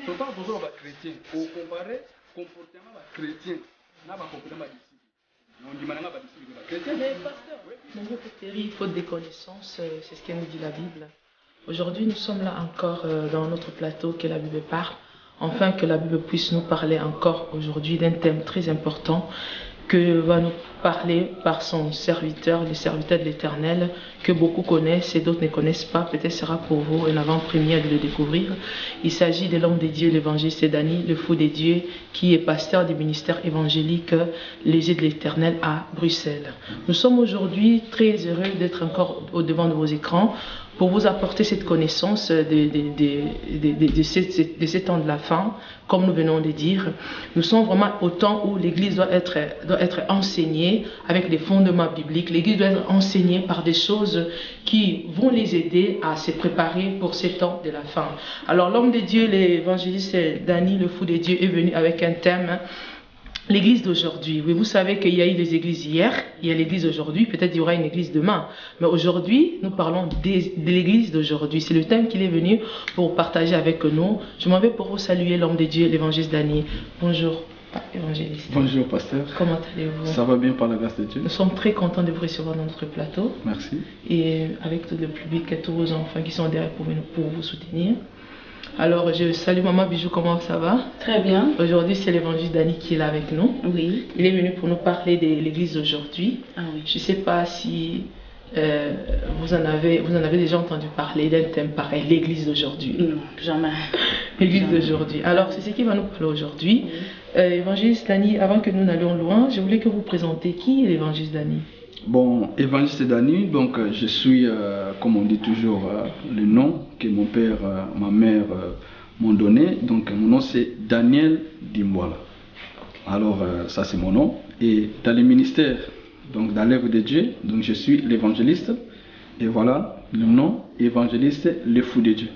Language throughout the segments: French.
Donc, quand vous êtes chrétien, vous comparez le comportement chrétien avec le comportement disciple. Mais pasteur, oui. Faute des connaissances, c'est ce qu'elle nous dit la Bible. Aujourd'hui, nous sommes là encore dans notre plateau que la Bible parle, afin que la Bible puisse nous parler encore aujourd'hui d'un thème très important que va nous parler par son serviteur, le serviteur de l'Éternel, que beaucoup connaissent et d'autres ne connaissent pas. Peut-être sera pour vous une avant-première de le découvrir. Il s'agit de l'homme de Dieu, l'évangéliste Dani, le fou de Dieu, qui est pasteur du ministère évangélique Les Yeux de l'Éternel à Bruxelles. Nous sommes aujourd'hui très heureux d'être encore au devant de vos écrans pour vous apporter cette connaissance de ces temps de la fin, comme nous venons de dire. Nous sommes vraiment au temps où l'Église doit être enseignée avec des fondements bibliques. L'Église doit être enseignée par des choses qui vont les aider à se préparer pour ces temps de la fin. Alors l'homme de Dieu, l'évangéliste Dani, le fou de Dieu, est venu avec un thème. L'église d'aujourd'hui, oui, vous savez qu'il y a eu des églises hier, il y a l'église aujourd'hui, peut-être il y aura une église demain. Mais aujourd'hui, nous parlons de l'église d'aujourd'hui. C'est le thème qu'il est venu pour partager avec nous. Je m'en vais pour vous saluer, l'homme de Dieu, l'évangéliste Dani. Bonjour, évangéliste. Bonjour, pasteur. Comment allez-vous? Ça va bien par la grâce de Dieu. Nous sommes très contents de vous recevoir dans notre plateau. Merci. Et avec tout le public et tous vos enfants qui sont derrière pour vous soutenir. Alors, je salue Maman Bijou, comment ça va? Très bien. Aujourd'hui, c'est l'évangile Dani qui est là avec nous. Oui. Il est venu pour nous parler de l'église d'aujourd'hui. Ah oui. Je ne sais pas si vous en avez déjà entendu parler d'un thème pareil, l'église d'aujourd'hui. Non, jamais. L'église d'aujourd'hui. Alors, c'est ce qui va nous parler aujourd'hui. Oui. Évangéliste Dani, avant que nous n'allions loin, je voulais que vous présentiez qui est l'évangéliste Dani. Bon, évangéliste Dani, donc je suis, comme on dit toujours, le nom que mon père, ma mère m'ont donné. Donc mon nom c'est Daniel Dimwala. Alors ça c'est mon nom. Et dans le ministère, donc dans l'œuvre de Dieu, donc je suis l'évangéliste. Et voilà le nom, évangéliste, le fou de Dieu.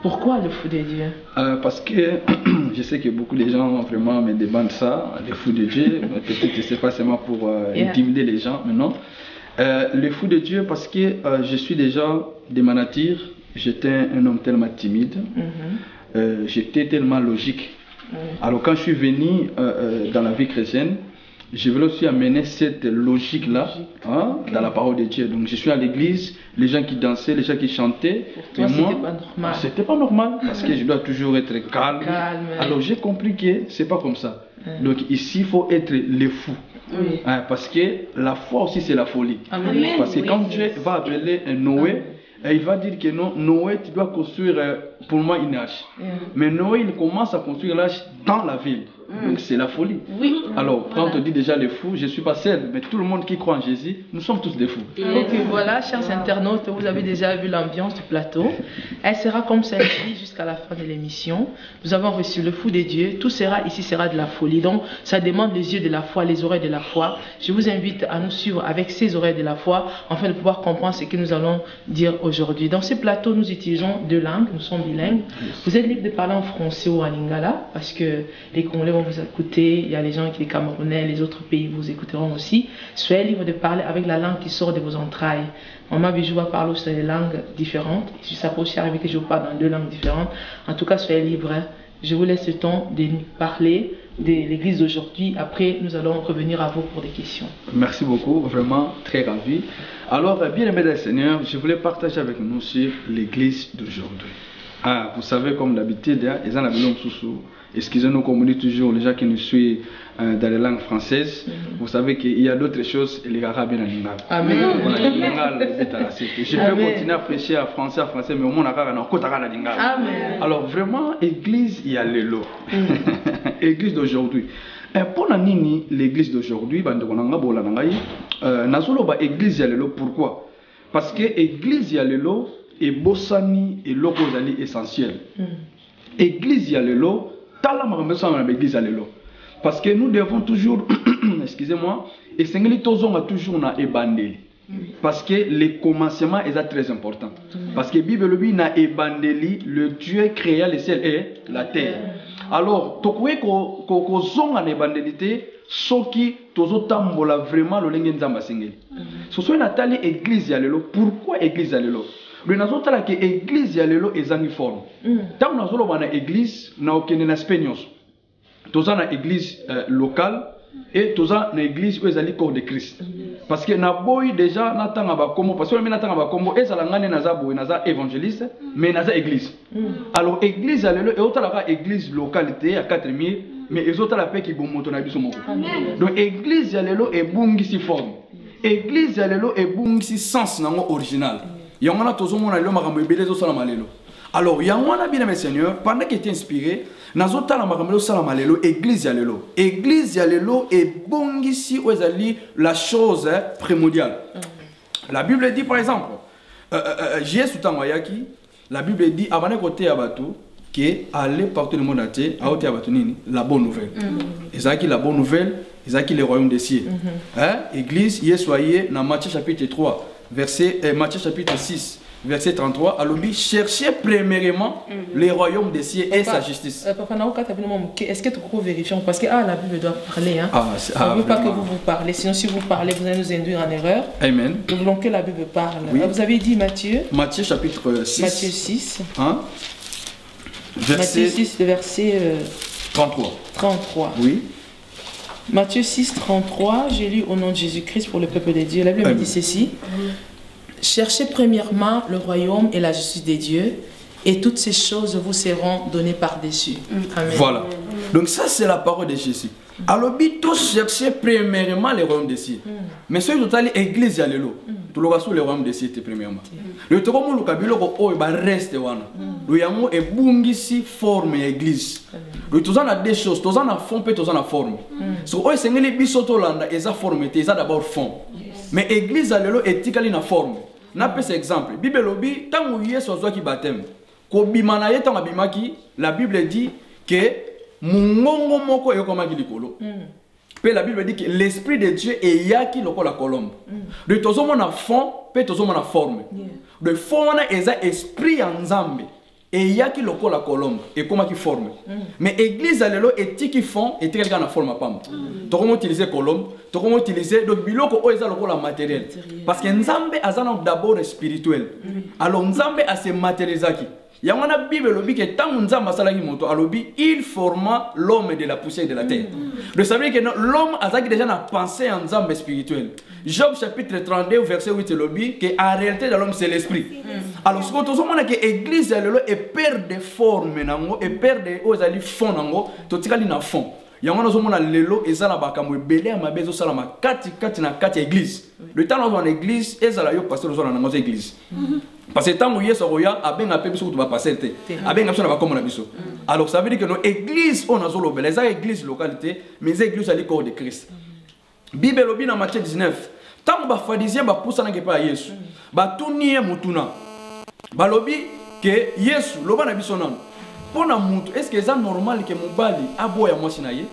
Pourquoi le fou de Dieu? Parce que je sais que beaucoup de gens vraiment me demandent ça, le fou de Dieu. Peut-être que c'est pas seulement pour intimider les gens, mais non. Le fou de Dieu parce que je suis déjà de ma nature, j'étais un homme tellement timide, j'étais tellement logique. Alors quand je suis venu dans la vie chrétienne, je voulais aussi amener cette logique-là dans la parole de Dieu. Donc je suis à l'église, les gens qui dansaient, les gens qui chantaient. Pour toi, c'était pas normal. C'était pas normal parce que je dois toujours être calme. Alors j'ai compris que c'est pas comme ça. Donc ici, il faut être le fou. Oui. Parce que la foi aussi, c'est la folie. Amen. Parce que quand Dieu va appeler un Noé, il va dire que non, Noé, tu dois construire pour moi une arche. Mais Noé, il commence à construire l'arche dans la ville. Donc c'est la folie. Oui. Alors, quand on dit déjà les fous, je ne suis pas seul, mais tout le monde qui croit en Jésus, nous sommes tous des fous. Donc voilà, chers internautes, vous avez déjà vu l'ambiance du plateau. Elle sera comme celle-ci jusqu'à la fin de l'émission. Nous avons reçu le fou de Dieu. Tout sera ici, sera de la folie. Donc ça demande les yeux de la foi, les oreilles de la foi. Je vous invite à nous suivre avec ces oreilles de la foi, afin de pouvoir comprendre ce que nous allons dire aujourd'hui. Dans ce plateau, nous utilisons deux langues, nous sommes bilingues. Vous êtes libre de parler en français ou en lingala, parce que les Congolais vont vous écouter, il y a les gens qui, les Camerounais, les autres pays vous écouteront aussi. Soyez libre de parler avec la langue qui sort de vos entrailles. Maman Bijou va parler aussi des langues différentes. Si ça peut aussi arriver que je vous parle dans deux langues différentes. En tout cas, soyez libres. Je vous laisse le temps de nous parler de l'église d'aujourd'hui. Après, nous allons revenir à vous pour des questions. Merci beaucoup, vraiment très ravi. Alors, bien aimé des Seigneurs, je voulais partager avec nous sur l'église d'aujourd'hui. Vous savez, comme d'habitude, les gens ont sous. Excusez-nous, comme on dit toujours, les gens qui nous suivent dans les langues françaises, vous savez qu'il y a d'autres choses, les gars bien en Amen. Je peux continuer à prêcher en français, mais au moins, Amen. Alors, vraiment, église, il y a le lot. Église d'aujourd'hui. Pour l'église d'aujourd'hui, église, il y a le lot. Pourquoi? Parce que l'église, il y a le lot, et Bossani et Lokozali essentiel. Église, il y a le lot. Parce que nous devons toujours, excusez-moi, et a toujours na ebandeli. Parce que le commencement est très important. Parce que la Bible dit na ebandeli, le Dieu créa le ciel et la terre. Alors, tokwe ko zonga na ebandelité, soki tozo tambola vraiment le lenge nzamba singeli. Ce soit natali église ya lelo. Pourquoi église ya lelo? Le nazotala que église ya lelo ezangi forme. Tant nazolo bana église na okende na spenios. Toza na église locale et toza na église où ezali corps de Christ. Parce que na boy déjà na tanga ba kombo parce que na tanga ba kombo ezala ngane naza boy naza évangéliste mais naza église. Alors église ya lelo et otala ka église localité à 4000 mais ezotala pe ki bomoto na biso moko. Donc église ya lelo ebungisi forme. Église ya lelo ebungisi sens nango original. Yangona tozomona lelo makambo ebele ezosala lelo. Alors yangona bien mes seigneurs pendant que tu es inspiré nazotala makambo ezosala lelo église ya lelo. Église ya lelo ebungisi ezali la chose primordiale. La Bible dit par exemple Jésus tangwayaki la Bible dit avant côté ya bato que aller partout le monde entier à côté ya bato nini la bonne nouvelle. Ezaki la bonne nouvelle, ezaki le royaume des cieux. Église yesoyé dans Matthieu chapitre 3 Matthieu chapitre 6 verset 33 alobi cherchez premièrement le royaume des cieux et sa justice. Est-ce que tu peux vérifier parce que la Bible doit parler on ne veut pas que vous parlez sinon si vous parlez vous allez nous induire en erreur. Amen. Nous voulons que la Bible parle. Oui. Vous avez dit Matthieu chapitre 6 Matthieu 6 Matthieu 6 verset 33. Oui. Matthieu 6, 33, j'ai lu au nom de Jésus-Christ pour le peuple de Dieu. La Bible me dit ceci. Cherchez premièrement le royaume et la justice de Dieu, et toutes ces choses vous seront données par-dessus. Amen. Voilà. Donc ça, c'est la parole de Jésus. Alors, tous cherchez premièrement le royaume des cieux. Mais ce qui est l'église, il y a tout le royaume des cieux, premièrement. Le troisième, le reste, le yamo est bungisi forme l'église. Le tous a deux choses, tous a fond et tous a forme. Ce que c'est les bisotolanda, ils a forme, ils a d'abord fond. Mais l'église est éticale na forme. Na pe cet exemple. Bible lobi tant où Yesu azwa ki baptême. Ko bimana ye tant abimaki, la Bible dit que mungongo moko yokomaki likolo. Pe la Bible dit que l'esprit de Dieu est yaki lokola colombe. De tozomo na fond, pe tozomo na forme. De fond wana eza esprit en Nzambe. Et yaki lokola colombe et comment qui forme. Mais église alelo etiki fond et quelqu'un na forme pam. To comment utiliser colombe, to comment utiliser donc biloko o eza lokola matériel. Parce que Nzambe azana d'abord spirituel. Alors Nzambe a se matérialisaki. Yangona Bible lobi que tant Nzambe asalaki moto alobi il forma l'homme de la poussière de la terre. De savoir que l'homme azaki déjà na pensée en Nzambe spirituel. Job chapitre 32 verset 8 lobi que en réalité dans l'homme c'est l'esprit. Alors ce que tout monde que l'église est père de forme nango et père de ozali fond nango to tikali na fond. Yangona zomona lelo ezala bakamwe belé mabezo salama kati na kati église. Le temps dans l'église ezala yo pasteur zona nango église. Parce que tant où Yesu roya abenga pe biso ba passer te. Abenga biso na ba comme na biso. Alors ça veut dire que nos églises on azolo belé za église localité mais église ali corps de Christ. Bible lobi na Matthieu 19. Tant ba pharisiens ba poussa na ke pa Yesu. Ba tunie mutuna. Balobi que Yesu loba na biso nan. Pona mutu est-ce que c'est normal que mobali aboya mwasi na ye?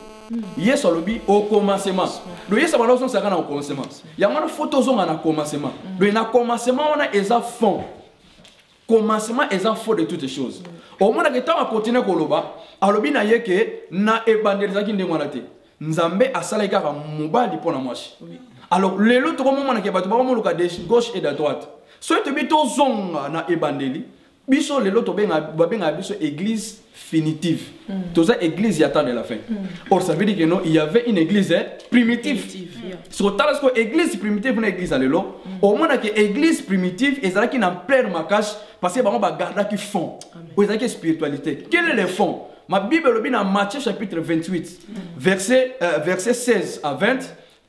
Yesu alobi au commencement. Le Yesu baloso saka na au commencement. Ya mwana photo zonga na commencement. Le na commencement on eza fond. Commencement eza fond de toutes les choses. Au moment que tant continuer koloba, alobi na ye que na ebandelizaki ndengwana te. Nzambe asala kaka mobali pona mwasi. Alors lelo to moment na ke bato ba moluka de gauche et de droite. Soit tu bito zonga na ebandeli, biso lelo to benga biso église finitive. Toza église ya temps de la fin. Or ça veut dire que non, il y avait une église primitive. Sur talasco église primitive na église lelo, au moins que église primitive ezala qui na plein makash parce que ba garda qui fond. Ou ezala qui spiritualité. Quel est le fond? Ma Bible le dit dans Matthieu chapitre 28 verset 16 à 20,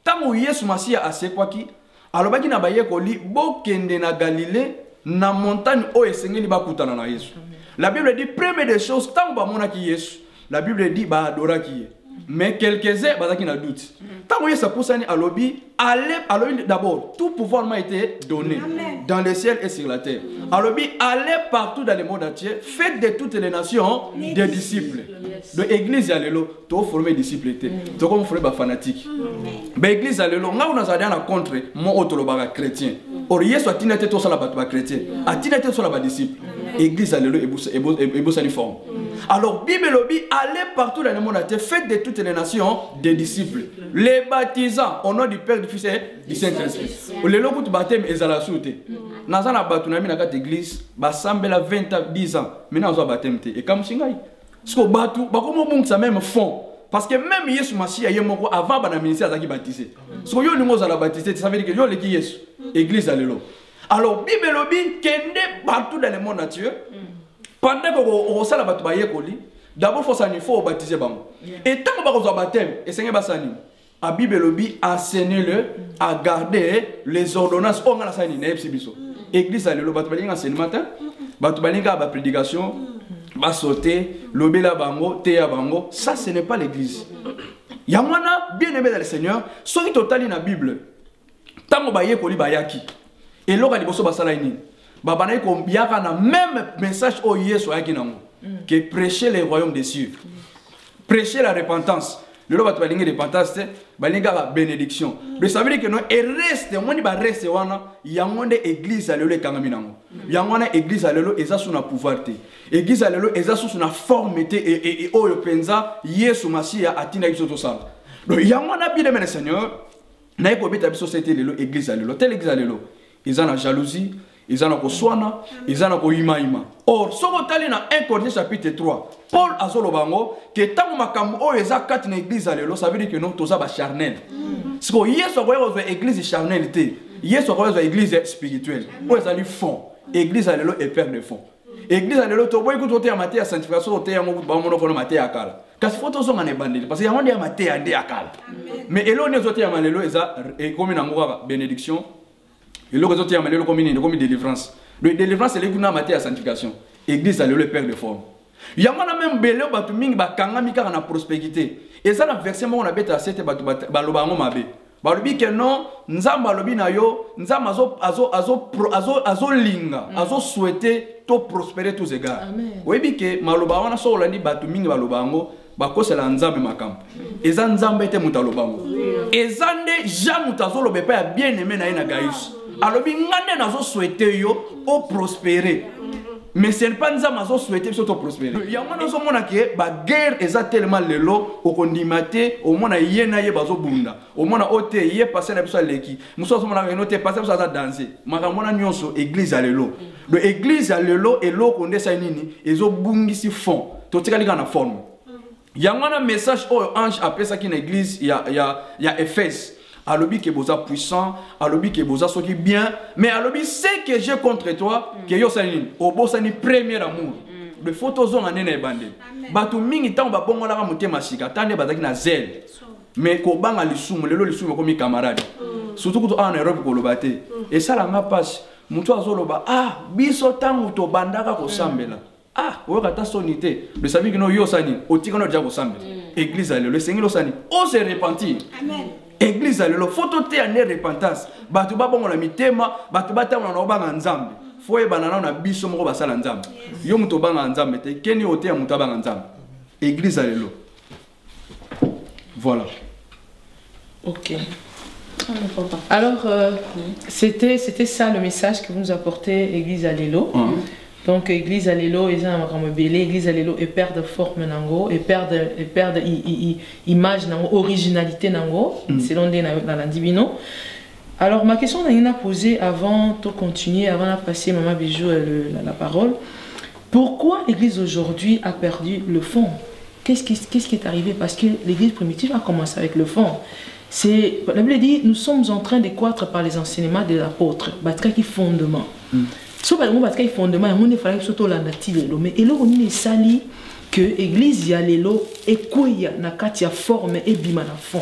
tant où Yesu Masia a c'est quoi qui alors baki na baye koli bokende na Galilée na montagne o esengeli bakutana na Yesu. La Bible dit première des choses tant ba mona ki Yesu. La Bible dit ba adora ki. Mais quelques-uns bazaki na doute. Tant Yesu poussani alobi allez d'abord tout pouvoir m'a été donné dans le ciel et sur la terre. Alobi allez partout dans le monde entier, faites de toutes les nations des disciples. De l'église à l'élo, tu as formé disciples, tu as formé des fanatiques. L'église à l'élo, on a un contre mon autre chrétien. Or, Yesu a tinete tout ça la chrétien, a tinete tout ça la disciple. L'église à l'élo est beau forme. Alors, Bible lobby, allez partout dans le monde entier, faites de toutes les nations des disciples. Les baptisants au nom du Père, du Fils et du Saint-Esprit. Les locaux de baptême, ils ont la souté. naza na bato na mi na kati église basambela 20 ans 10 ans maintenant azo baptême te et comme singai parce que bato bakomo bongisa même fond parce que même Yesu Masiya ye moko avant bana ministère azaki baptisé parce que yo lingo za la baptisé ça veut dire que yo leki Yesu église alelo alors Bible lobi kende partout dans le monde entier pendant que on sala bato ba yekoli d'abord il faut baptiser bango et tant que ba ko baptême et seigneur basani a Bible lobi enseignez-le à garder les ordonnances on a sani na biso église alelo bato balinga enseignement bato balinga ba prédication ba sauter lobela bango teya bango ça ce n'est pas l'église yamwana bien aimé dans le Seigneur ce qui totali na Bible tango ba yekoli ba yaki et loka liboso basala ini babana ko biaka na même message au Yesu ayaki nango que prêcher le royaume des cieux prêcher la repentance le lo bato balinga repentance balinga la bénédiction mais ça veut dire que non et reste moni ba reste wana yangonde église alelo ekangami nango yangona église alelo eza suna pouvoir te église alelo eza suna forme te et oyo penza Yesu Masiya atina biso to sala donc yangona bien aimé le Seigneur na eko beta biso c'était lelo église alelo tel église alelo eza na jalousie ils en ont koswana, ils en ont koimaima. Or, ce qu'on a dans 1 Corinthiens chapitre 3, Paul a dit que tant que makambo o eza kat na église alelo, ça veut dire que non toza ba charnel. Parce que yeso ko yo église charnalité, yeso ko yo église spirituelle. O ezali fond, église alelo est père de fond. Église alelo to boy ko to te amate ya sanctification to te yango ba mono ko mate ya kala. Kasi photo zo ngane bandeli parce que yango ndi amate ya ndi akala. Mais elo ne zo te amalelo eza e comme na ngwa bénédiction. Et le réseau tient le comme délivrance. Le délivrance c'est le gouvernement matière à sanctification. Église le père de forme. Il y a même belé batu mingi ba kanga mika na prospérité. Et ça la verset on a bête à 7 batu baloba ngo mabe. Balobi que non, nzamba lobi na yo, nzamba azo linga, azo souhaiter to prospérer tous égards. Oui bi que maloba wana so olandi batu mingi baloba ngo bakosela nzambe makambo. Eza nzambe te mutaloba ngo. Eza nde ja mutazolobe pa bien aimé na ina Gaius. Alors, ngane nazo souhaiter yo au prospérer. Mais c'est pas nzama zo souhaiter surtout prospérer. Yango nazo mona ke ba guerre eza tellement lelo o kondimate au mona yena ye bazo bunda. Au mona ote ye passer na biso leki. Muso zo mona no te passer biso za danser. Makamona nyonso église à lelo. Le église à lelo et lo konde sa nini ezo bungisi fond. To tika lika na forme. Yango na message au ange après ça qui na église ya Éphèse. Alobi que boza puissant, alobi que boza soki bien, mais alobi c'est que j'ai contre toi que yo sani obo sani premier amour. Le photo zone anene bande. Batu mingi tant ba bongo la motema sika, tande bazaki na zel. Mais ko banga lisumu, lelo lisumu comme camarade. Surtout que en Europe ko lobate. Et ça la nga passe, mutu azoloba ah biso tangu to bandaka ko sambela. Ah, oyo kata sonité. Le savi que no yo sani, otika no dia ko sambela. Église le Seigneur lo sani, on se repentir. Amen. Église alelo photo te ane repentance batu ba bongo la mitema batu ba tamu na obanga nzambe foye banana na biso moko basala nzambe yo muto banga nzambe te keni ote ya muto banga nzambe église alelo voilà. OK. Alors c'était ça le message que vous nous apportez église alelo. Donc église alelo ils ont comme belé église alelo est père de forme nango et père de image nango originalité nango selon des dans la divino. Alors ma question on a posée avant de continuer avant de passer maman Bijou la parole. Pourquoi l'église aujourd'hui a perdu le fond? Qu'est-ce qui est arrivé? Parce que l'église primitive a commencé avec le fond. C'est la Bible dit nous sommes en train de croître par les enseignements des apôtres. Batra qui fondement. So par exemple parce qu'il fondement il fallait que surtout la native mais et là on est sali que église ya lelo et quoi na katia forme et bima na fond.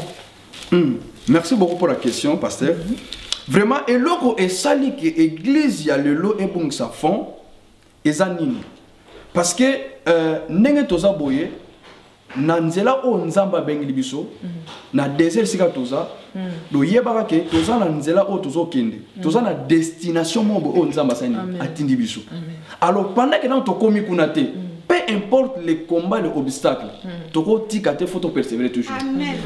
Merci beaucoup pour la question pasteur. Vraiment et loko est sali que église ya lelo et bon sa fond ezanini parce que ndenge toza boye na nzela o nzamba bengi biso na désert sika toza do yebaka ke toza na nzela o tozo kende toza na destination mobo o nzamba sani atindi biso. Alors pendant que nous tokomi kuna te peu importe les combats les obstacles toko tika te faut persévérer toujours.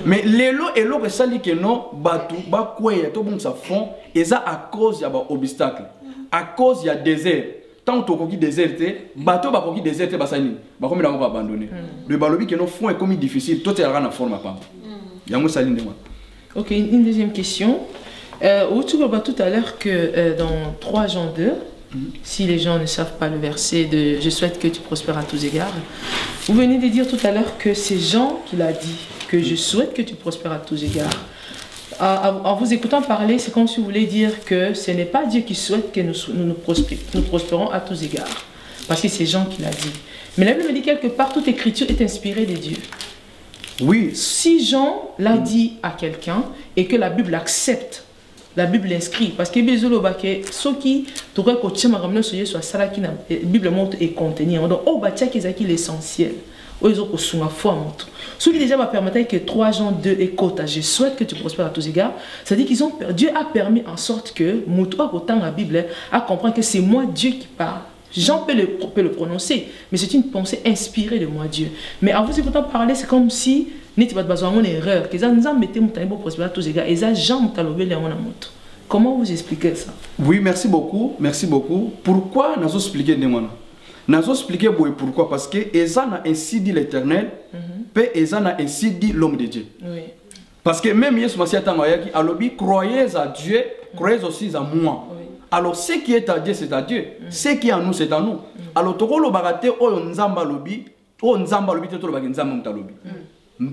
Mais lelo et lo sali que non batu ba kweya to bon sa fond eza à cause ya ba obstacle à cause ya désert. Tant que tu déserté, bateau va qui déserté basani, bah comme il a abandonné. Le balobi que nos fonds est comme difficile, tout est à la forme à pas. Yango saline de moi. Ok, une deuxième question. Tu vois tout à l'heure que dans 3 Jean 2, si les gens ne savent pas le verset de « Je souhaite que tu prospères à tous égards », vous venez de dire tout à l'heure que c'est Jean qui l'a dit, que je souhaite que tu prospères à tous égards. En vous écoutant parler, c'est comme si vous voulez dire que ce n'est pas Dieu qui souhaite que nous prospérons à tous égards, parce que c'est Jean qui l'a dit. Mais la Bible me dit quelque part, toute écriture est inspirée de Dieu. Oui. Si Jean l'a dit à quelqu'un et que la Bible accepte, la Bible l'inscrit, parce que ce qui pourrait la Bible est contenue. Donc, l'essentiel. Ce qui déjà va permettre que 3 Jean 2 et Kota, je souhaite que tu prospères à tous égards, c'est-à-dire que Dieu a permis en sorte que Moutoua, autant la Bible, a compris que c'est moi Dieu qui parle. Jean peut le prononcer, mais c'est une pensée inspirée de moi Dieu. Mais en vous écoutant parler, c'est comme si n'était pas besoin d'une erreur. Que Jean mettez Moutoua pour prospérer à tous égards, et ça Jean Moutalobé les moto. Comment vous expliquez ça? Oui, merci beaucoup, merci beaucoup. Pourquoi nous expliquer de moi? Nous expliquer pourquoi, parce que Eza a ainsi dit l'Éternel, et Eza a ainsi dit l'homme de Dieu. Oui. Parce que même Yesu Massia Tangoyaki, alors croyez à Dieu, croyez aussi à moi. Oui. Alors ce qui est à Dieu, c'est à Dieu. Ce qui est à nous, c'est à nous. Alors tokolo bagate o nzamba lobi, o nzamba lobi tokolo bagate nzamba mutalobi.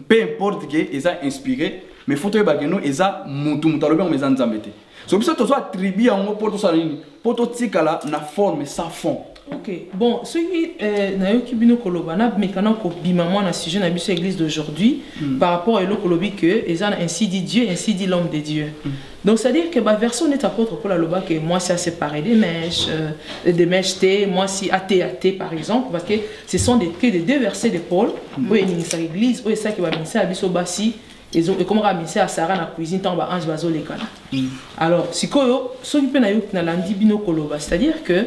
Peu importe que Eza inspiré, mais faut que bageno Eza mutalobi on meza nzambete. C'est pour ça que tu as attribué en pour tout ça, pour tout ça na forme sans fond. Ok, bon, ce qui est bino kolobana, mais quand on bimamo na sujet na biso église d'aujourd'hui, par rapport à l'okolobi que ils ont ainsi dit Dieu, ainsi dit l'homme de Dieu. Donc c'est à dire que ma version n'est apôtre pour la loba que moi c'est à séparer des mèches T, moi si AT par exemple, parce que ce sont que des 2 versets de Paul, où il y a l'église, où il y a qui va ministère à biso basi. Et comment ramener à Sarah dans la cuisine tant ange bazo les gars. Alors si koyo so qui peut na landi bino koloba, c'est-à-dire que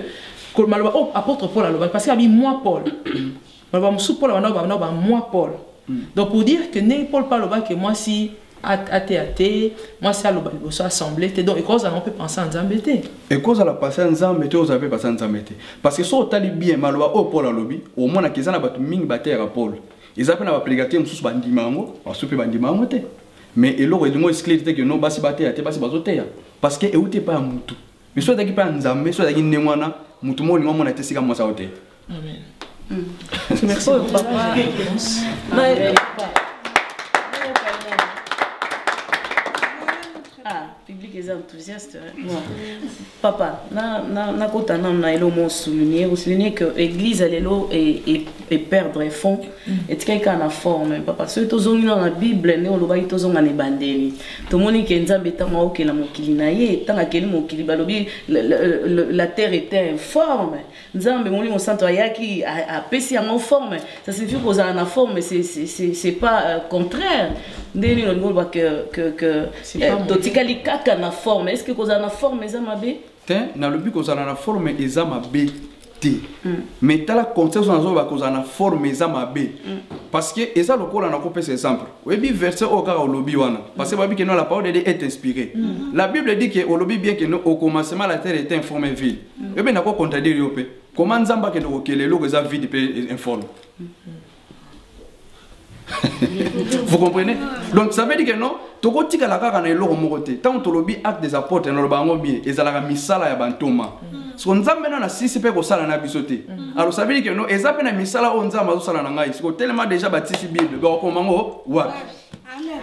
apôtre Paul parce qu'il y a moi Paul. Malba musu Paul va moi Paul. Donc pour dire que né Paul parle que moi si athée, moi si à l'assemblée, donc et cause on peut penser en zambété. Et cause la passer en zambété, vous avez passé en zambété. Parce que so tali bien malba au Paul à lobby, au moins na kizana batu mingi batera Paul. Ils appellent à prégater un sous bandimango, en soupe bandimango. Mais il aurait dû m'expliquer que non, basi baté à te basi bazotea. Parce que vous n'êtes pas un moutou. Mais soit d'ailleurs pas un zambé, soit d'ailleurs némoana, moutou moi, on a testé comme moi ça ôté. Amen. Merci papa. Public est enthousiaste. Papa, na kota na elo mo souligner que l'église alelo et perdre fond et quelqu'un na forme papa ce tozongi na Bible ne olobai tozonga ne bandeli to moni ke nzambe tanga okela mokili na ye tanga keli mokili balobi la terre était informe nzambe moni mon santo ayaki a pesi en forme ça signifie que za na forme c'est pas contraire ndeni no ngolba que totikali kaka na forme est-ce que koza na forme za mabe na lobi koza na forme eza mabe te mais tala contexte na zo ba koza na forme eza mabe parce que eza lokola na kopesa exemple webi verset au kaka lobi wana parce que babi que non la parole de Dieu est inspirée la Bible dit que au lobi bien que au commencement la terre était informe vide webi na ko contredire yo pe comment nzamba ke ndoko kelelo koza vide pe informe. Vous comprenez? Donc ça veut dire que non, toko tika la kaka na eloko moko te. Tant to lobi acte des apôtres na lobango bien, ezalaka misala ya bantoma. So nzambe na sisi pe ko sala na bisote. Alors ça veut dire que non, ezape na misala o nzamba zo sala na ngai. So tellement déjà batisi Bible, ba ko mango wa.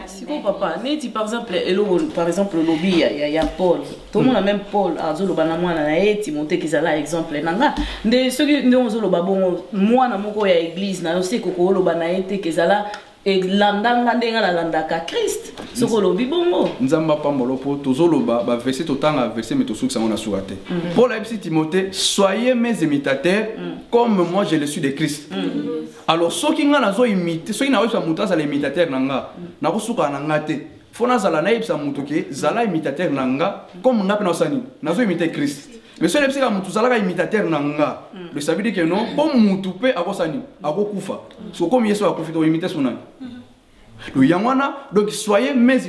Si bon papa, neti par exemple lobi il y a Paul. Tout le monde a même Paul azolo bana mwana na eti monter kizala exemple nanga. Nde soki ndo zolo babongo mwana moko ya église na yose ko lo bana ete kizala et landanga ndenga la landaka Christ. Soko lobi bongo. Nzamba pambolo po tozolo ba verset totanga verset mais tosuki sango na surate. Paul a dit Timothée, soyez mes imitateurs comme moi je le suis de Christ. Alors soki nga nazo imiter, soki na wesa muta za l'imitateur nanga, na kosuka nanga te. Fona zala na ibsa mutoke, zala imitateur nanga comme nga pena osani, nazo imiter Christ. Mais si les gens sont imitateur nanga, le ça veut dire que non, comme mutu pe akosani, akokufa. So comme yeso akufi to imiter son nanga. Le yamwana donc soyez mes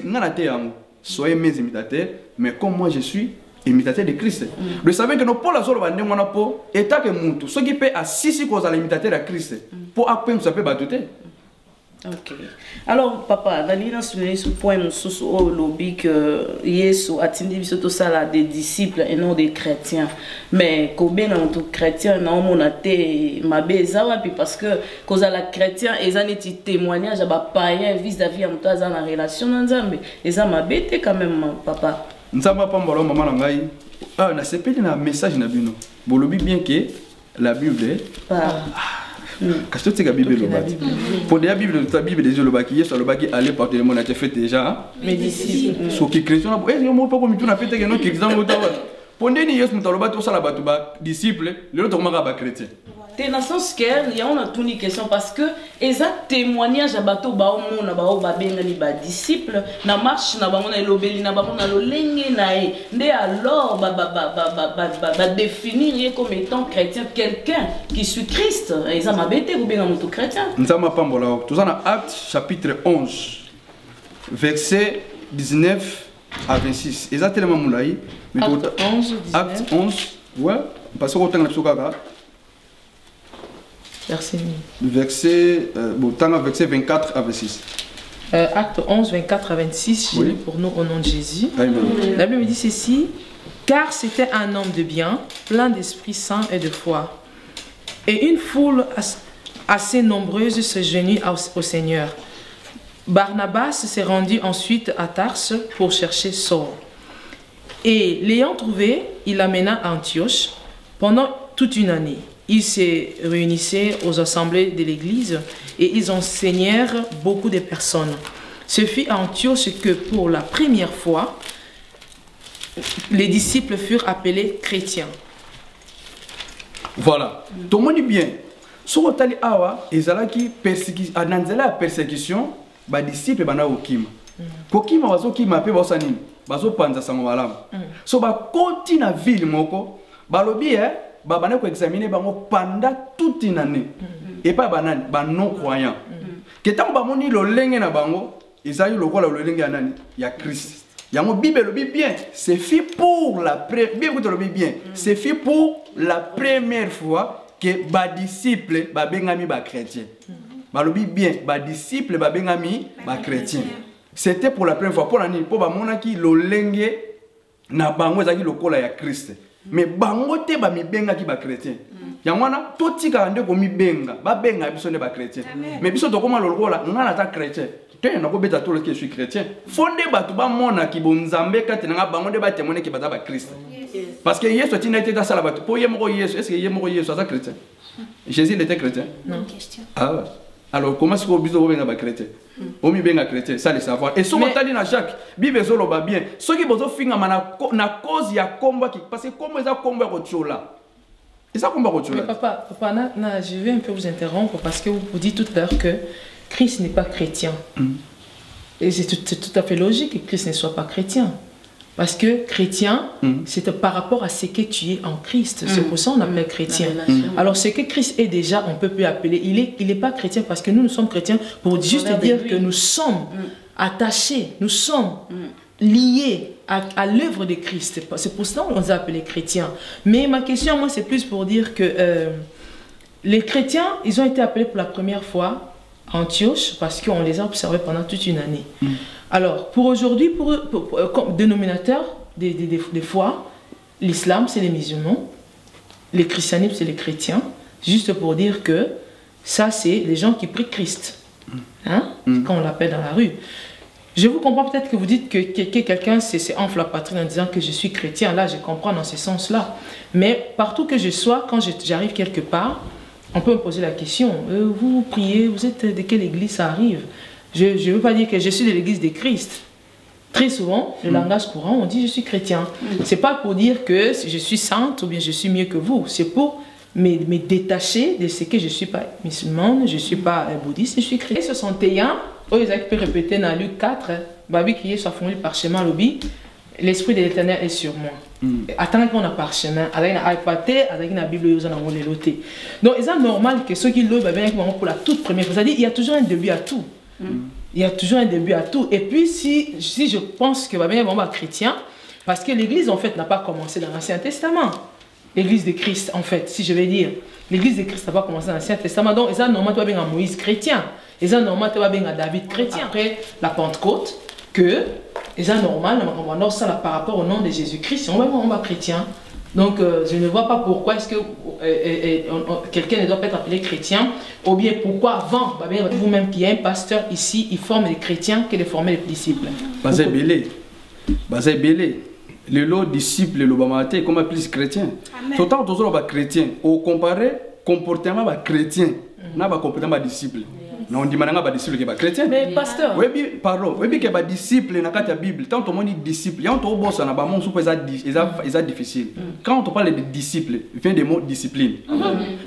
soyez mes imitateurs, mais comme moi je suis imitateur de Christ. Le savez que nos Paul a solo bande mwana po état que mutu, ce qui peut assisi cause à l'imitateur de Christ. Pour apprendre ça peut battre. Ok. Alors, papa, dans l'idée ce point, au lobby que Yesu a tenu tout ça là des disciples et non des chrétiens. Mais combien dans tout chrétien, non, on a été ma bézawa puis parce que cause à la chrétien, ils ont été témoignages à païen vis-à-vis de dans la relation ensemble. Ils ont ma bête quand même, papa. Nous savons pas mbalo maman ngai. Ah, na sepeli na message na bino. Bon lobby bien que la Bible Quand tu sais que la Bible est là, pour la Bible, la Bible des le baki, sur le baki aller partout le monde a fait déjà. Mes disciples. Ce qui chrétien, eh, il pas comme tu n'as fait que non qui examen au tawa. Pendant ni yes mutaloba tout ça la batuba disciple, le autre mara ba chrétien. T'es dans ce sens il y a une question parce que les témoignages à bateau ba au monde ba au ba benga ni ba disciple na marche na ba mona lobeli na ba mona lolenge na e ndé alors ba définir comme étant chrétien quelqu'un qui suit Christ ils ont mabete ou bien mon chrétien. Nous avons pas mbola tout ça dans Actes chapitre 11 verset 19 à 26 exactement moulaï mais Actes 11 ouais parce que autant na sukaka verset 24 à 26. Acte 11, 24 à 26, oui. Pour nous au nom de Jésus. Amen. La Bible dit ceci, car c'était un homme de bien, plein d'Esprit Saint et de foi. Et une foule assez nombreuse se joignit au Seigneur. Barnabas s'est rendu ensuite à Tarse pour chercher Saul. Et l'ayant trouvé, il l'amena à Antioche pendant toute une année. Ils se réunissaient aux assemblées de l'église et ils enseignèrent beaucoup de personnes. Ce fut à Antioche que pour la première fois, les disciples furent appelés chrétiens. Voilà. Tout le monde dit bien. Si on a awa, ils ont persécution, les disciples bana okima. Kokima wazo kima pe bosanini, bazo panza sango malamu. So ba koti na ville moko, balobi babane ko examiner bango pendant toute une année et pas banane ba non croyant que tant ba moni lo lenge na bango isayi lokola lo lenge anani ya Christ yango bible lo bien c'est fait pour la bien écoute lo bien c'est fait pour la première fois que ba disciple ba bengami ba chrétien ba lo bien ba disciple ba bengami ba chrétien c'était pour la première fois pour l'année pour ba monaki lo lenge na bango ezaki lokola ya Christ. Mais bango te ba mi benga ki ba chrétien. Yangwana to tika ande ko mi benga, ba benga biso ne ba chrétien. Mais biso to koma lolola ngana ta chrétien. Te na ko beta to le que je suis chrétien. Fondé ba to ba mona ki bonzambe ka tenanga bango de ba témoigner ki ba za ba Christ. Parce que Yesu tina été dans sala ba to po yemo Yesu, est-ce que yemo Yesu ça chrétien? Jésus il était chrétien? Non. Ah. Alors comment est-ce que vous biso benga ba chrétien? On mi benga chrétien, ça le savoir. Et son tali na Jacques, Bible zolo ba bien. Ceux qui bozo finga na cause ya combat qui parce que comment ça combat rochola. Et ça combat rochola. Mais papa, je vais un peu vous interrompre parce que vous dites tout à l'heure que Christ n'est pas chrétien. Et c'est tout à fait logique que Christ ne soit pas chrétien. Parce que chrétien, c'est par rapport à ce que tu es en Christ. C'est pour ça qu'on appelle chrétien. Alors ce que Christ est déjà, on ne peut plus appeler. Il n'est pas chrétien parce que nous sommes chrétiens pour juste dire que nous sommes attachés, nous sommes liés à l'œuvre de Christ. C'est pour ça qu'on les a appelés chrétiens. Mais ma question, moi, c'est plus pour dire que les chrétiens, ils ont été appelés pour la première fois à Antioche parce qu'on les a observés pendant toute une année. Alors, pour aujourd'hui, comme dénominateur des foi, l'islam, c'est les musulmans, les christianismes, c'est les chrétiens, juste pour dire que ça, c'est les gens qui prient Christ, hein? Quand on l'appelle dans la rue. Je vous comprends peut-être que vous dites que quelqu'un s'est enfle la poitrine en disant que je suis chrétien, là, je comprends dans ce sens-là. Mais partout que je sois, quand j'arrive quelque part, on peut me poser la question, vous priez, vous êtes de quelle église ça arrive? Je ne veux pas dire que je suis de l'église de Christ. Très souvent, le langage courant, on dit je suis chrétien. Ce n'est pas pour dire que je suis sainte ou bien je suis mieux que vous. C'est pour me détacher de ce que je ne suis pas musulmane, je ne suis pas bouddhiste, je suis chrétien. 61, ils ont pu répéter dans Luc 4, Babi qui est soit fondé par chemin lobby, l'esprit de l'Éternel est sur moi. Attends qu'on a parchemin, avec un iPad, avec une Bible, ils ont les lotés. Donc, c'est normal que ceux qui l'ont pour la toute première fois, c'est-à-dire il y a toujours un début à tout. Il y a toujours un début à tout. Et puis, si je pense que va chrétien, parce que l'Église, en fait, n'a pas commencé dans l'Ancien Testament. L'Église de Christ, en fait, si je vais dire. L'Église de Christ n'a pas commencé dans l'Ancien Testament. Donc, ça, normalement, tu vas bien Moïse chrétien. Et ça, normal, tu vas bien à David chrétien. Après la Pentecôte, que, et ça, normal, on va ça par rapport au nom de Jésus-Christ, on va chrétien. Donc, je ne vois pas pourquoi est-ce que quelqu'un ne doit pas être appelé chrétien, ou bien pourquoi avant, vous-même qui êtes un pasteur ici, il forme les chrétiens que de former les disciples. Basé belé. Le lot disciple, le bamate, comme plus chrétien. Autant tous les chrétiens, au comparé comportement chrétien, n'a pas comportement disciple. Non, on dit maintenant que disciple qui est chrétien. Mais pasteur. Oui, pardon. Oui, que disciple dans la Bible. Tant on dit disciple, il y a un autre boss en abamon, c'est difficile. Quand on parle de disciple, il vient des mots discipline.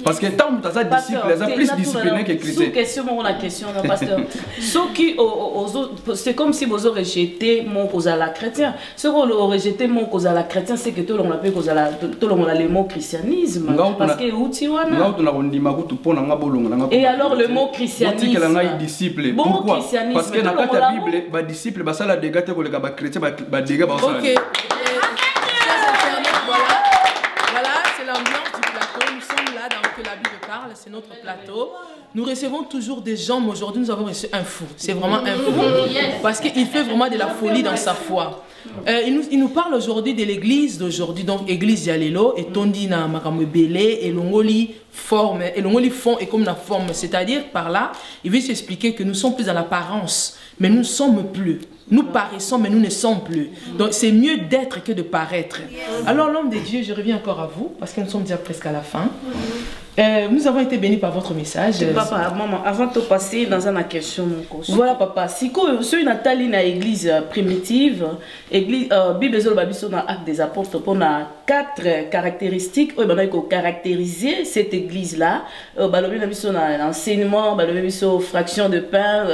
Parce que tant que tu as disciple, il y a plus discipliné que chrétien. Sous-question, la question, pasteur. C'est comme si vous aurez rejeté mon cause à la chrétien. Ce que vous aurez rejeté mon cause à la chrétien, c'est que tout le monde appelle cause à la tout le monde a le mot christianisme. Parce que et alors le mot christianisme. Disciple. Pourquoi? Parce que dans la Bible, les disciples, ça la dégâts que les chrétiens, les dégâts. Ok. Voilà, c'est l'ambiance du plateau. Nous sommes là dans que la Bible parle, c'est notre plateau. Nous recevons toujours des gens, mais aujourd'hui nous avons reçu un fou. C'est vraiment un fou. Parce qu'il fait vraiment de la folie dans sa foi. Il nous parle aujourd'hui de l'église d'aujourd'hui, donc église Yalelo, et Tondina Makamebele, et Longoli forme, et Longoli fond et comme la forme. C'est-à-dire par là, il veut s'expliquer que nous sommes plus dans l'apparence, mais nous ne sommes plus. Nous paraissons, mais nous ne sommes plus. Donc c'est mieux d'être que de paraître. Alors l'homme de Dieu, je reviens encore à vous, parce que nous sommes déjà presque à la fin. Nous avons été bénis par votre message. Papa, maman, avant de passer dans une question, voilà papa, si une Nathalie na église primitive, église Bible Babiso dans Actes des Apôtres, on a 4 caractéristiques où il faut caractériser cette église là. L'enseignement, fraction de pain,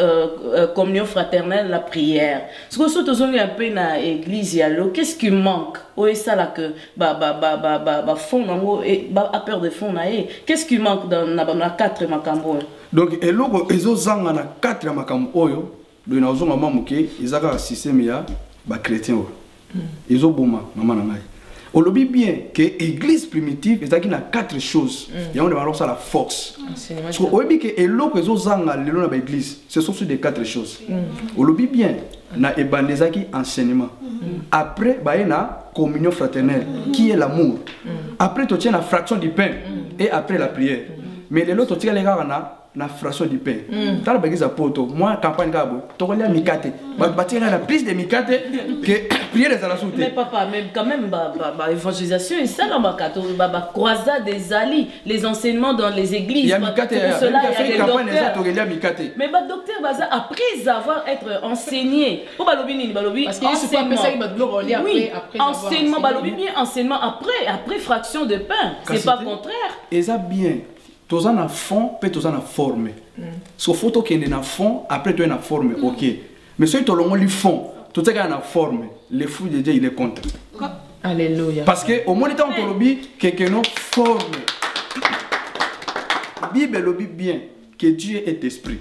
communion fraternelle, la prière. Ce que nous avons un peu dans l'église, qu'est-ce qui manque? Où est ça là que fond a peur de fond? Qu'est-ce qui manque dans les 4 makambo? Donc, et logo ezozanga na 4 makambo oyo, do na ozonga mamuke, ezaka système ya ba chrétien o. Ezoboma mama na ngai. Olobi bien que église primitive ezaki na 4 choses. Ya on demande ça la force. Parce que obi que eloko ezozanga lelo na ba église, ce sont sur des 4 choses. Olobi bien na ebandezaki enseignement. Après ba na communion fraternelle qui est l'amour. Après tu tiens la fraction du pain et après la prière. Mais les autres tu tiens les gars na fraction du pain. Dans la baguette à poto, moi campagne gabo, tu regardes mikate. Bâtir la plus de mikate que prier les alasoutes. Mais papa, même quand même évangélisation et ça dans bakato, croisade des alliés, les enseignements dans les églises. Il y a mikate, il y a des docteurs. Mais docteur Baza après avoir être enseigné, pour balobi parce qu'il c'est pas ça qui va nous relier après enseignement balobi bien enseignement après fraction de pain, c'est pas contraire. Et ça bien. Tous en a fond, puis tous en a formé. So photo qui est en fond, après tu es en forme, ok. Mais si tu as le fond, tout ce qui est en forme, le fou de Dieu il est contre. Alléluia. Parce que au moment où on te dit quelqu'un non formé, Bible le dit bien que Dieu est esprit.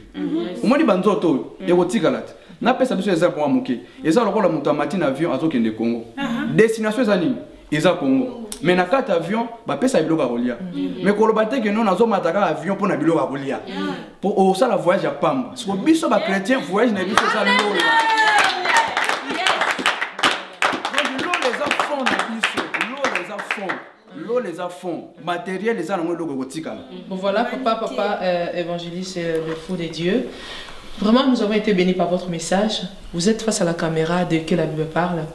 Au moment où on te dit, il y a des choses. Na pesa biso exemple wa muke. Eza lokola mutu amati na avion azokende Congo. Destination ezali eza Congo. Mais na carte avion ba pesa biloko ya kolia. Mais koloba te que non azomata ka avion pour na biloko ya kolia. Pour au ça la voyage ya pamba. Parce que biso ba chrétien voyage na biso ça lola. Donc l'eau les enfants na biso, l'eau les enfants, matériel les anongo loko kotika. Bon voilà papa évangéliste le fou de Dieu. Vraiment, nous avons été bénis par votre message. Vous êtes face à la caméra de que la Bible parle.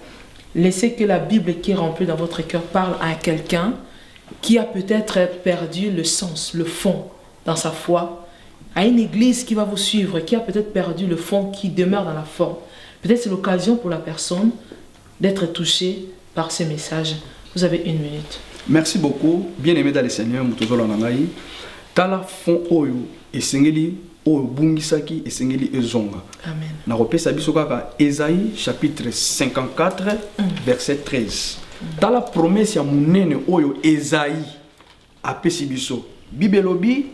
Laissez que la Bible qui est remplie dans votre cœur parle à quelqu'un qui a peut-être perdu le sens, le fond dans sa foi. À une église qui va vous suivre, qui a peut-être perdu le fond, qui demeure dans la forme. Peut-être c'est l'occasion pour la personne d'être touchée par ces messages. Vous avez 1 minute. Merci beaucoup. Bien-aimé dans le Seigneur, Moutouzolo Nangaï. Tala fond oyo et sengeli oyo bungisaki esengeli ezonga. Amen. Na kopesa biso kaka Esaïe chapitre 54 verset 13. Tala promesse ya munene oyo Esaïe apesi biso. Bibelobi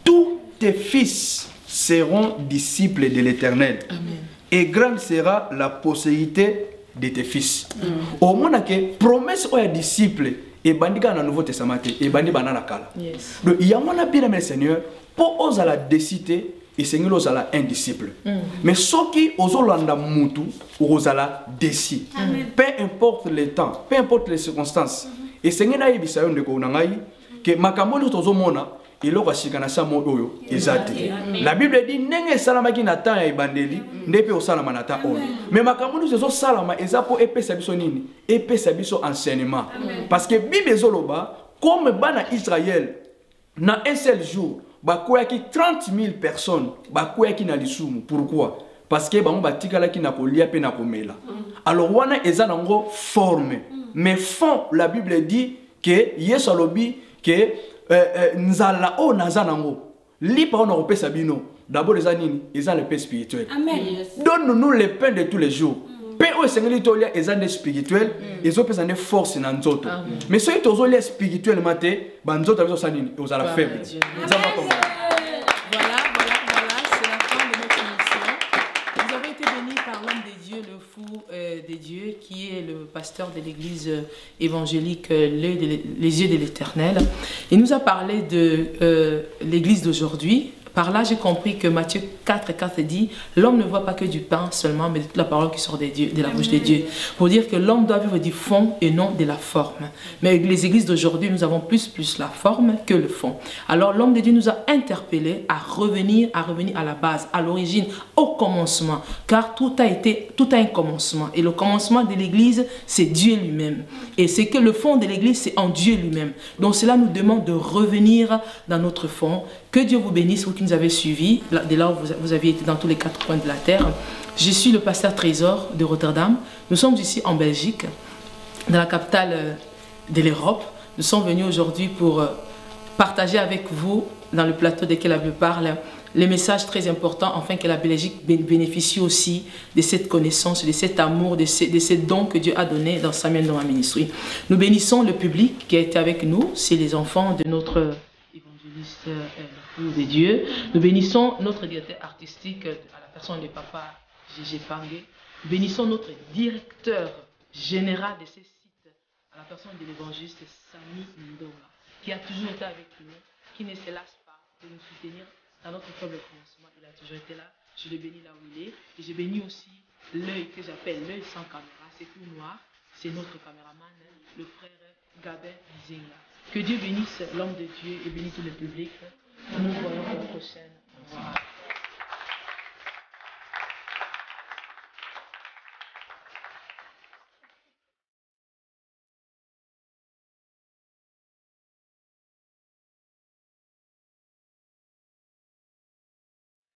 tous tes fils seront disciples de l'Éternel. Et grande sera la postérité de tes fils. Au moins que promesse oyo disciple et bandika na Nouveau Testament et bandi banana kala. Donc il y a mon appel à mes seigneurs pour oser la décider esengeli ozala un disciple. Mais soki ozolanda mutu ozala déci. Peu importe le temps, peu importe les circonstances. Esengeli ayebisa yo ndeko na ngai que makambo nyonso tozomona eloko asikana sa mo oyo ezate. La Bible dit ndenge esalamaki na temps ya ebandeli nde pe osalama na temps oyo. Mais makambo nyonso ezosalama eza po epesa biso nini? Epesa biso enseignement. Parce que Bible ezoloba comme bana Israël na un seul jour bakoyaki 30 000 personnes bakoyaki na lisumu. Pourquoi? Parce que bango batikalaki na kolia pe na komela. Alors wana eza nango forme. Mais fond, la Bible dit que Yesu alobi que nzala o nazanango lipa on a sabino d'abord les anines ils ont le pain spirituel. Donne-nous le pain de tous les jours. Pain au Seigneur tolia ils ont le spirituel ils ont besoin de force dans nzoto. Mais ceux qui ont le spirituel maté banzoto avec sanine ils ont la faible. Des dieux qui est le pasteur de l'église évangélique les yeux de l'Éternel. Il nous a parlé de l'église d'aujourd'hui. Par là, j'ai compris que Matthieu 4,4 dit « L'homme ne voit pas que du pain seulement, mais de toute la parole qui sort de la bouche de Dieu. » Pour dire que l'homme doit vivre du fond et non de la forme. Mais les églises d'aujourd'hui, nous avons plus la forme que le fond. Alors l'homme de Dieu nous a interpellés à revenir à la base, à l'origine, au commencement. Car tout a un commencement. Et le commencement de l'église, c'est Dieu lui-même. Et c'est que le fond de l'église, c'est en Dieu lui-même. Donc cela nous demande de revenir dans notre fond. Que Dieu vous bénisse, vous qui nous avez suivis, dès là où vous aviez été dans tous les 4 coins de la terre. Je suis le pasteur Trésor de Rotterdam. Nous sommes ici en Belgique, dans la capitale de l'Europe. Nous sommes venus aujourd'hui pour partager avec vous, dans le plateau desquels la Bible parle, les messages très importants, afin que la Belgique bénéficie aussi de cette connaissance, de cet amour, de ces dons que Dieu a donnés dans Samuel dans la ministrie. Nous bénissons le public qui a été avec nous, c'est les enfants de notre évangéliste de Dieu. Nous bénissons notre directeur artistique à la personne de papa Gégé Pangé. Nous bénissons notre directeur général de ces sites à la personne de l'évangéliste Sami Ndola, qui a toujours été avec nous, qui ne se lasse pas de nous soutenir dans notre faible commencement. Il a toujours été là. Je le bénis là où il est. Et je bénis aussi l'œil que j'appelle l'œil sans caméra. C'est tout noir. C'est notre caméraman, le frère Gabin Zinga. Que Dieu bénisse l'homme de Dieu et bénisse tout le public. Nous nous voyons pour la prochaine.